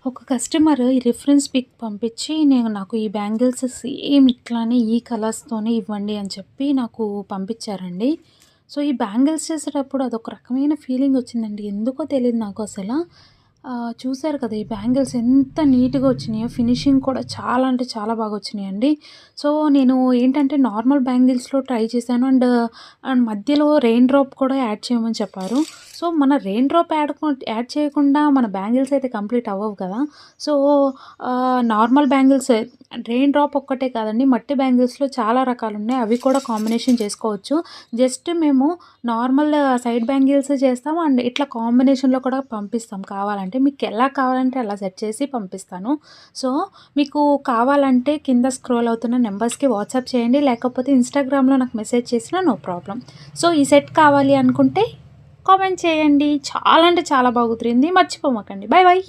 ఒక కస్టమర్ ఈ reference pic పంపించి, నాకు ఈ బ్యాంగిల్స్ సేమ్ ఇట్లానే ఈ కలర్స్‌తోనే ఇవ్వండి అని చెప్పి నాకు పంపించారండి. సో, ఈ బ్యాంగిల్స్ చేసేటప్పుడు అదొక రకమైన ఫీలింగ్ వచ్చిందండి. ఎందుకో తెలీదు నాకు అసల. చూసారు కదా! ఈ బ్యాంగిల్స్ ఎంత నీట్‌గా వచ్చినాయో. ఫినిషింగ్ కూడా చాలా అంటే చాలా బాగా వచ్చినాయండి. సో, నేను ఏంటంటే నార్మల్ బ్యాంగిల్స్‌లో ట్రై చేశాను. అండ్ మధ్యలో రెయిన్ డ్రాప్ కూడా యాడ్ చేయమని చెప్పారు. సో, మన రెయిన్ డ్రాప్ యాడ్ చేయకుండా మన బ్యాంగిల్స్ అయితే కంప్లీట్ అవ్వవు కదా! So, normal bangles rain drop ఒక్కటే కాదండి. మట్టి బ్యాంగిల్స్‌లో చాలా రకాలున్నాయి. అవి కూడా కాంబినేషన్ చేసుకోవచ్చు. జస్ట్ మేము నార్మల్ సైడ్ బ్యాంగిల్స్ చేస్తాం. అండ్ ఇట్లా కాంబినేషన్‌లో కూడా పంపిస్తాం కావాలంటే. మీకెలా కావాలంటే అలా సెట్ చేసి పంపిస్తాను. సో, మీకు కావాలంటే కింద స్క్రోల్ అవుతున్న నంబర్స్‌కి వాట్సాప్ చేయండి. లేకపోతే ఇన్‌స్టాగ్రామ్‌లో నాకు మెసేజ్ చేసినా నో ప్రాబ్లమ్. సో, ఈ సెట్ కావాలి అనుకుంటే కామెంట్ చేయండి. చాలా అంటే చాలా బాగా కుదిరింది. మర్చిపోమాకండి. Bye bye.